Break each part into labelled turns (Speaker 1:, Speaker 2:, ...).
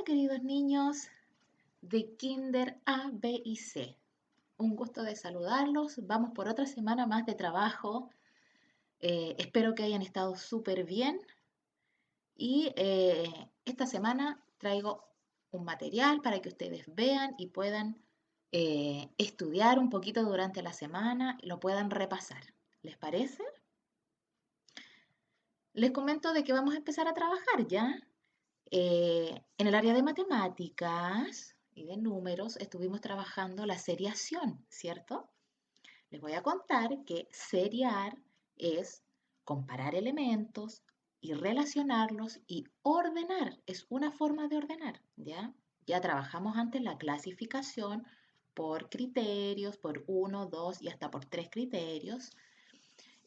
Speaker 1: Hola queridos niños de Kinder A, B y C. Un gusto de saludarlos. Vamos por otra semana más de trabajo. Espero que hayan estado súper bien. Y esta semana traigo un material para que ustedes vean y puedan estudiar un poquito durante la semana y lo puedan repasar. ¿Les parece? Les comento de que vamos a empezar a trabajar ya. En el área de matemáticas y de números estuvimos trabajando la seriación, ¿cierto? Les voy a contar que seriar es comparar elementos y relacionarlos y ordenar. Es una forma de ordenar, ¿ya? Ya trabajamos antes la clasificación por criterios, por uno, dos y hasta por tres criterios.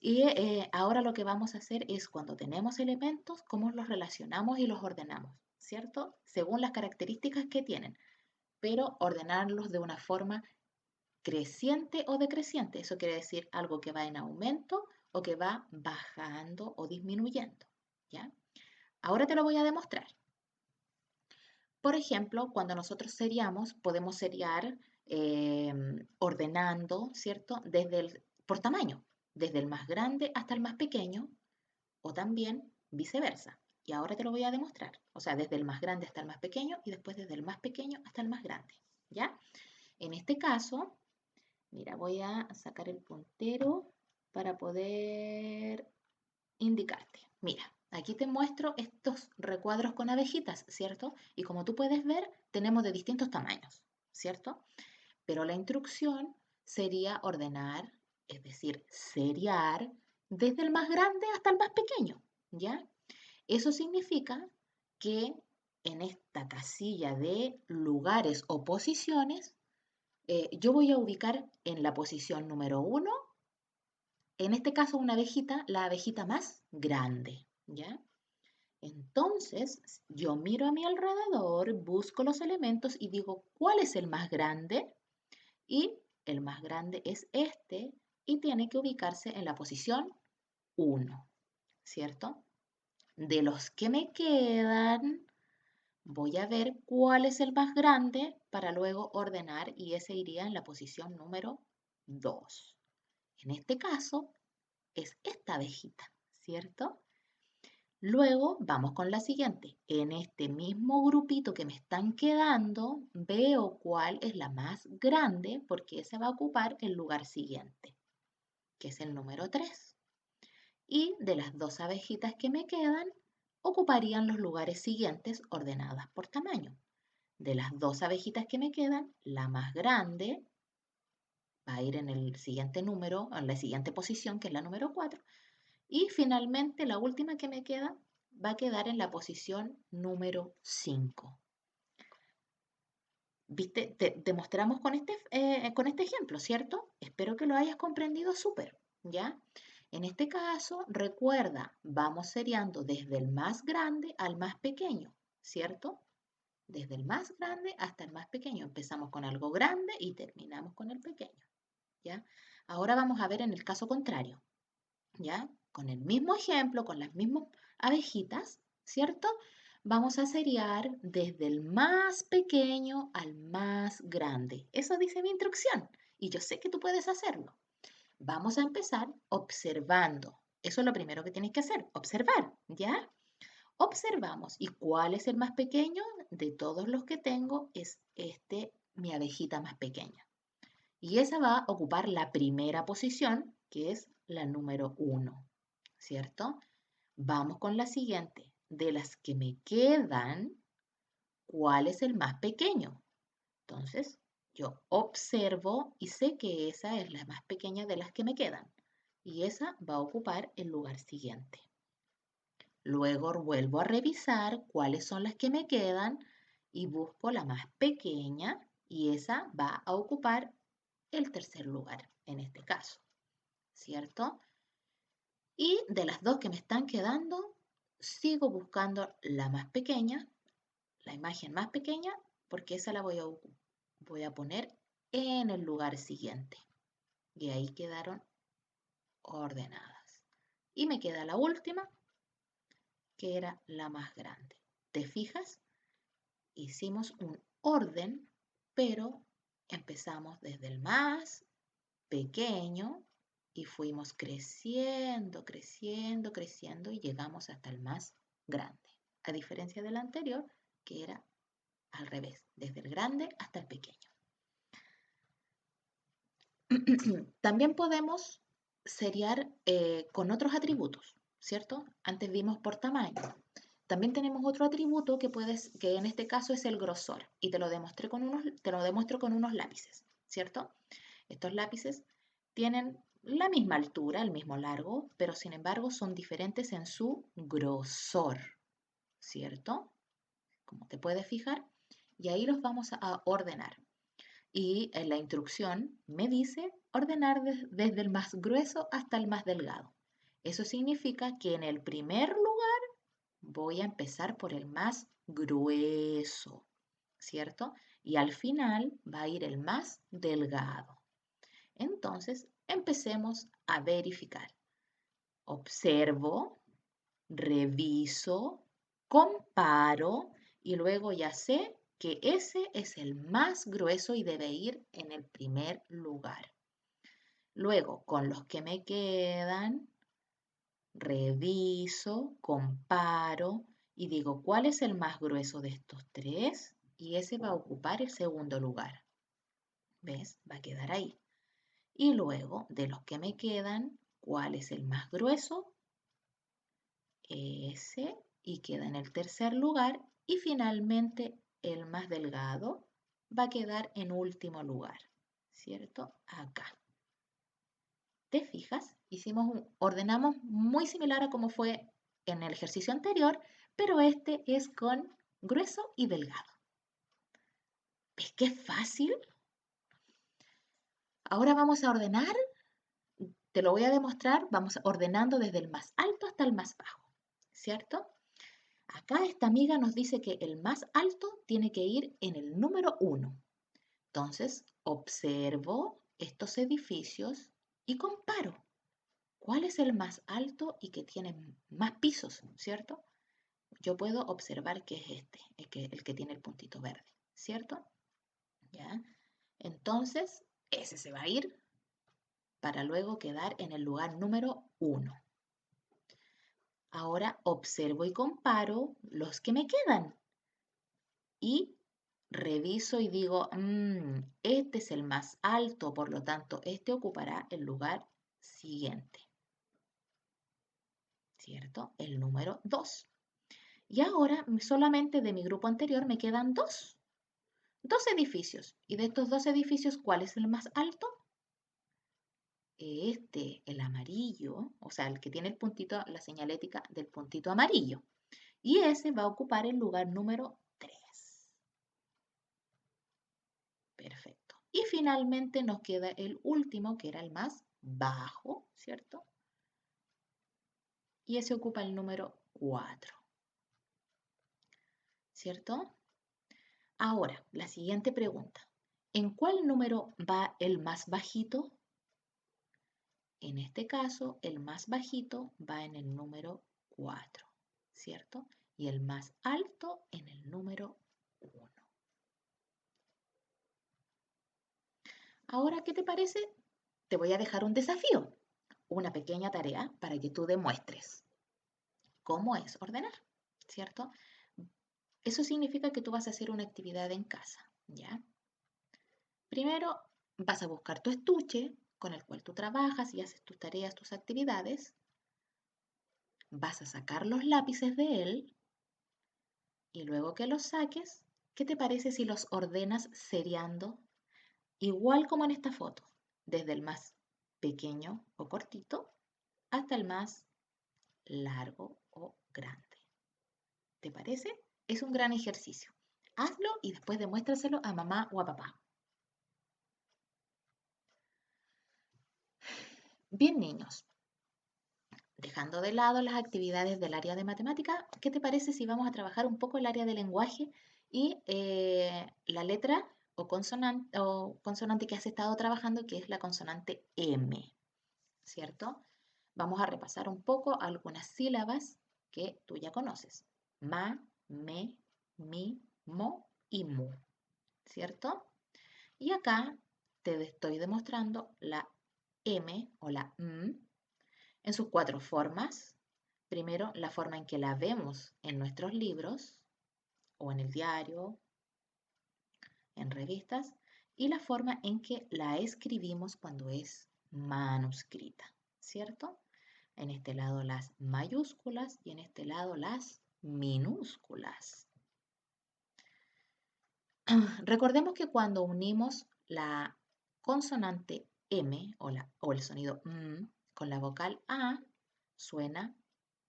Speaker 1: Y ahora lo que vamos a hacer es cuando tenemos elementos, cómo los relacionamos y los ordenamos, ¿cierto? Según las características que tienen, pero ordenarlos de una forma creciente o decreciente. Eso quiere decir algo que va en aumento o que va bajando o disminuyendo, ¿ya? Ahora te lo voy a demostrar. Por ejemplo, cuando nosotros seriamos, podemos seriar ordenando, ¿cierto? Por tamaño, desde el más grande hasta el más pequeño, o también viceversa. Y ahora te lo voy a demostrar. O sea, desde el más grande hasta el más pequeño y después desde el más pequeño hasta el más grande. ¿Ya? En este caso, mira, voy a sacar el puntero para poder indicarte. Mira, aquí te muestro estos recuadros con abejitas, ¿cierto? Y como tú puedes ver, tenemos de distintos tamaños, ¿cierto? Pero la instrucción sería ordenar, es decir, seriar desde el más grande hasta el más pequeño, ¿ya? Eso significa que en esta casilla de lugares o posiciones, yo voy a ubicar en la posición número 1, en este caso una abejita, la abejita más grande, ¿ya? Entonces, yo miro a mi alrededor, busco los elementos y digo, ¿cuál es el más grande? Y el más grande es este y tiene que ubicarse en la posición 1, ¿cierto? De los que me quedan, voy a ver cuál es el más grande para luego ordenar y ese iría en la posición número 2. En este caso es esta abejita, ¿cierto? Luego vamos con la siguiente. En este mismo grupito que me están quedando, veo cuál es la más grande porque esa va a ocupar el lugar siguiente, que es el número 3. Y de las dos abejitas que me quedan, ocuparían los lugares siguientes ordenadas por tamaño. De las dos abejitas que me quedan, la más grande va a ir en el siguiente número, en la siguiente posición, que es la número 4. Y finalmente, la última que me queda va a quedar en la posición número 5. ¿Viste? Te demostramos con este ejemplo, ¿cierto? Espero que lo hayas comprendido súper, ¿ya? En este caso, recuerda, vamos seriando desde el más grande al más pequeño, ¿cierto? Desde el más grande hasta el más pequeño. Empezamos con algo grande y terminamos con el pequeño, ¿ya? Ahora vamos a ver en el caso contrario, ¿ya? Con el mismo ejemplo, con las mismas abejitas, ¿cierto? Vamos a seriar desde el más pequeño al más grande. Eso dice mi instrucción y yo sé que tú puedes hacerlo. Vamos a empezar observando. Eso es lo primero que tienes que hacer, observar, ¿ya? Observamos. ¿Y cuál es el más pequeño? De todos los que tengo es mi abejita más pequeña. Y esa va a ocupar la primera posición, que es la número 1, ¿cierto? Vamos con la siguiente. De las que me quedan, ¿cuál es el más pequeño? Entonces, yo observo y sé que esa es la más pequeña de las que me quedan. Y esa va a ocupar el lugar siguiente. Luego vuelvo a revisar cuáles son las que me quedan y busco la más pequeña y esa va a ocupar el tercer lugar en este caso, ¿cierto? Y de las dos que me están quedando, sigo buscando la más pequeña, la imagen más pequeña, porque esa la voy a poner en el lugar siguiente. Y ahí quedaron ordenadas. Y me queda la última, que era la más grande. ¿Te fijas? hicimos un orden, pero empezamos desde el más pequeño y fuimos creciendo, creciendo, creciendo y llegamos hasta el más grande. A diferencia del anterior, que era al revés, desde el grande hasta el pequeño. También podemos seriar con otros atributos, ¿cierto? Antes vimos por tamaño. También tenemos otro atributo que en este caso es el grosor y te lo demuestro con unos lápices, ¿cierto? Estos lápices tienen la misma altura, el mismo largo, pero sin embargo son diferentes en su grosor, ¿cierto? Como te puedes fijar, y ahí los vamos a ordenar. Y en la instrucción me dice ordenar desde el más grueso hasta el más delgado. Eso significa que en el primer lugar voy a empezar por el más grueso, ¿cierto? Y al final va a ir el más delgado. Entonces, empecemos a verificar. Observo, reviso, comparo y luego ya sé que ese es el más grueso y debe ir en el primer lugar. Luego, con los que me quedan, reviso, comparo y digo cuál es el más grueso de estos tres y ese va a ocupar el segundo lugar. ¿Ves? Va a quedar ahí. Y luego, de los que me quedan, ¿cuál es el más grueso? Ese, y queda en el tercer lugar. Y finalmente, el más delgado va a quedar en último lugar, ¿cierto? Acá. ¿Te fijas? Ordenamos muy similar a como fue en el ejercicio anterior, pero este es con grueso y delgado. ¿Ves qué fácil? Ahora vamos a ordenar. Te lo voy a demostrar, vamos ordenando desde el más alto hasta el más bajo, ¿cierto? Acá esta amiga nos dice que el más alto tiene que ir en el número 1. Entonces, observo estos edificios y comparo. ¿Cuál es el más alto y que tiene más pisos, cierto? Yo puedo observar que es este, el que tiene el puntito verde, ¿cierto? ¿Ya? Entonces, ese se va a ir para luego quedar en el lugar número 1. Ahora observo y comparo los que me quedan y reviso y digo, este es el más alto, por lo tanto, este ocupará el lugar siguiente, ¿cierto? El número 2. Y ahora solamente de mi grupo anterior me quedan dos edificios. Y de estos dos edificios, ¿cuál es el más alto? Este, el amarillo, o sea, el que tiene el puntito, la señalética del puntito amarillo. Y ese va a ocupar el lugar número 3. Perfecto. Y finalmente nos queda el último, que era el más bajo, ¿cierto? Y ese ocupa el número 4, ¿cierto? Ahora, la siguiente pregunta. ¿En cuál número va el más bajito? En este caso, el más bajito va en el número 4, ¿cierto? Y el más alto en el número 1. Ahora, ¿qué te parece? Te voy a dejar un desafío, una pequeña tarea para que tú demuestres cómo es ordenar, ¿cierto? Eso significa que tú vas a hacer una actividad en casa, ¿ya? Primero vas a buscar tu estuche con el cual tú trabajas y haces tus tareas, tus actividades. Vas a sacar los lápices de él y luego que los saques, ¿qué te parece si los ordenas seriando? Igual como en esta foto, desde el más pequeño o cortito hasta el más largo o grande. ¿Te parece? Es un gran ejercicio. Hazlo y después demuéstraselo a mamá o a papá. Bien, niños, dejando de lado las actividades del área de matemática, ¿qué te parece si vamos a trabajar un poco el área de lenguaje y la letra o consonante que has estado trabajando, que es la consonante M, ¿cierto? Vamos a repasar un poco algunas sílabas que tú ya conoces. Ma, me, mi, mo y mu, ¿cierto? Y acá te estoy demostrando la M o la M en sus 4 formas. Primero, la forma en que la vemos en nuestros libros o en el diario, en revistas, y la forma en que la escribimos cuando es manuscrita, ¿cierto? En este lado las mayúsculas y en este lado las minúsculas. Recordemos que cuando unimos la consonante M o el sonido M con la vocal A, suena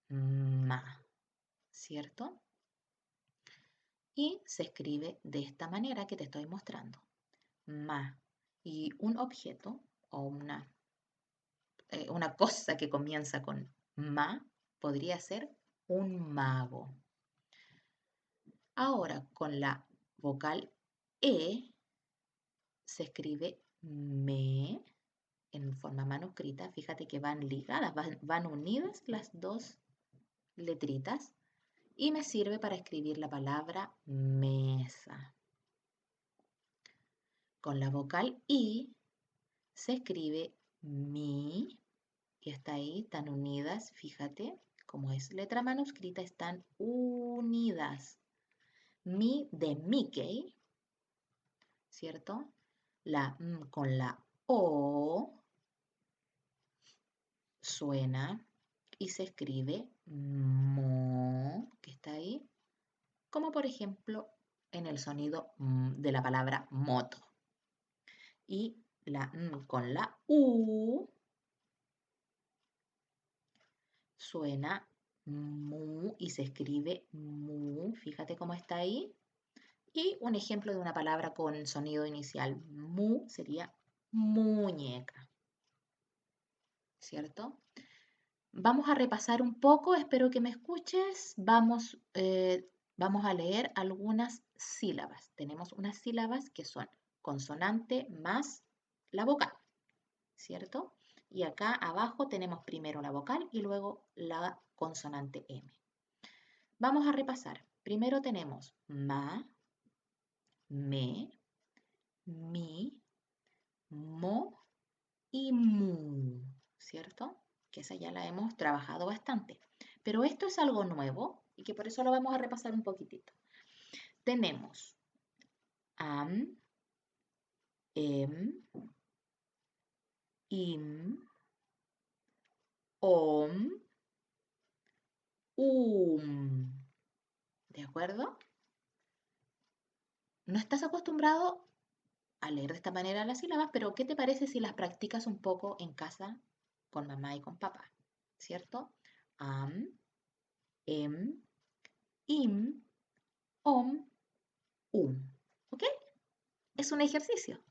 Speaker 1: ma, ¿cierto? Y se escribe de esta manera que te estoy mostrando. Ma. Y un objeto o una cosa que comienza con ma podría ser un mago. Ahora, con la vocal E se escribe me en forma manuscrita. Fíjate que van ligadas, van unidas las dos letritas y me sirve para escribir la palabra mesa. Con la vocal I se escribe mi y está ahí, están unidas, fíjate, como es letra manuscrita, están unidas. Mi de Mickey, ¿cierto? La M con la O suena y se escribe mo, que está ahí, como por ejemplo en el sonido de la palabra moto. Y la M con la U suena mu y se escribe mu, fíjate cómo está ahí. Y un ejemplo de una palabra con sonido inicial mu sería muñeca, ¿cierto? Vamos a repasar un poco, espero que me escuches. Vamos a leer algunas sílabas. Tenemos unas sílabas que son consonante más la vocal, ¿cierto? Y acá abajo tenemos primero la vocal y luego la consonante M. Vamos a repasar. Primero tenemos ma, me, mi, mo y mu, ¿cierto? Que esa ya la hemos trabajado bastante. Pero esto es algo nuevo y que por eso lo vamos a repasar un poquitito. Tenemos am, em, im, om, ¿de acuerdo? No estás acostumbrado a leer de esta manera las sílabas, pero ¿qué te parece si las practicas un poco en casa con mamá y con papá? ¿Cierto? Am, em, im, om, ¿Ok? Es un ejercicio.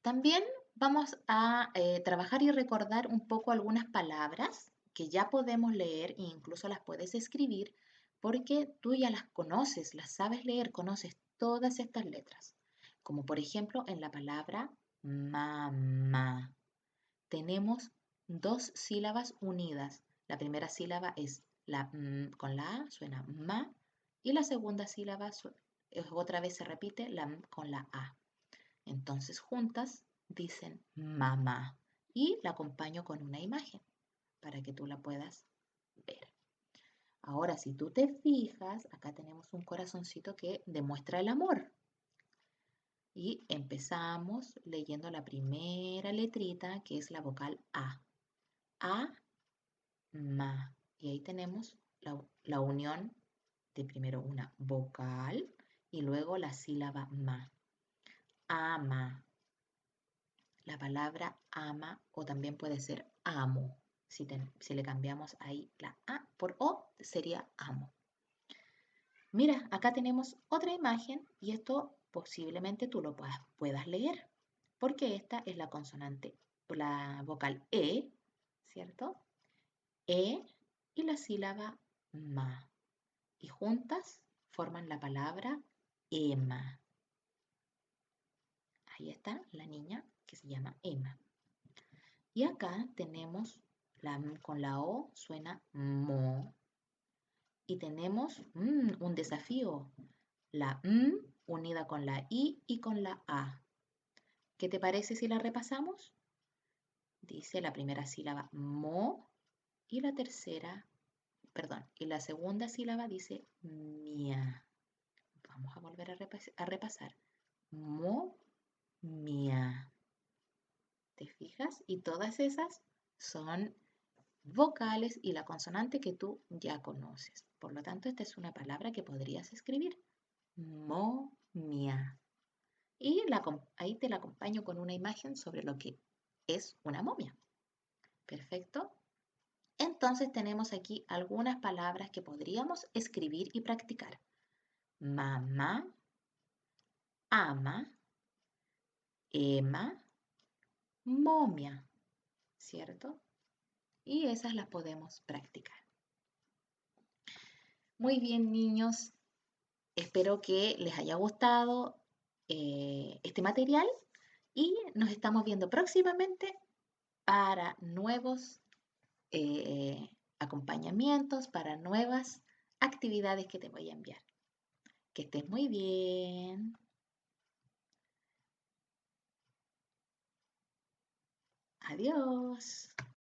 Speaker 1: También vamos a trabajar y recordar un poco algunas palabras que ya podemos leer e incluso las puedes escribir porque tú ya las conoces, las sabes leer, conoces todas estas letras. Como por ejemplo en la palabra mamá. Tenemos 2 sílabas unidas. La primera sílaba es la con la A, suena ma, y la segunda sílaba otra vez se repite la m con la A. Entonces juntas dicen mamá y la acompaño con una imagen para que tú la puedas ver. Ahora, si tú te fijas, acá tenemos un corazoncito que demuestra el amor. Y empezamos leyendo la primera letrita, que es la vocal A. A, ma. Y ahí tenemos la unión de primero una vocal y luego la sílaba ma. Ama. La palabra ama o también puede ser amo. Si le cambiamos ahí la A por O, sería amo. Mira, acá tenemos otra imagen y esto posiblemente tú lo puedas leer, porque esta es la consonante, la vocal E, ¿cierto? E y la sílaba ma. Y juntas forman la palabra Emma. Ahí está la niña que se llama Emma. Y acá tenemos con la O suena mo. Y tenemos un desafío. La M unida con la I y con la A. ¿Qué te parece si la repasamos? Dice la primera sílaba mo y la tercera, perdón, y la segunda sílaba dice mia. Vamos a volver a repasar. Mo, mia. ¿Te fijas? Y todas esas son vocales y la consonante que tú ya conoces. Por lo tanto, esta es una palabra que podrías escribir. Momia. Y ahí te la acompaño con una imagen sobre lo que es una momia. Perfecto. Entonces tenemos aquí algunas palabras que podríamos escribir y practicar. Mamá, ama, ema, momia, ¿cierto? Y esas las podemos practicar. Muy bien, niños. Espero que les haya gustado este material y nos estamos viendo próximamente para nuevos acompañamientos, para nuevas actividades que te voy a enviar. Que estés muy bien. Adiós.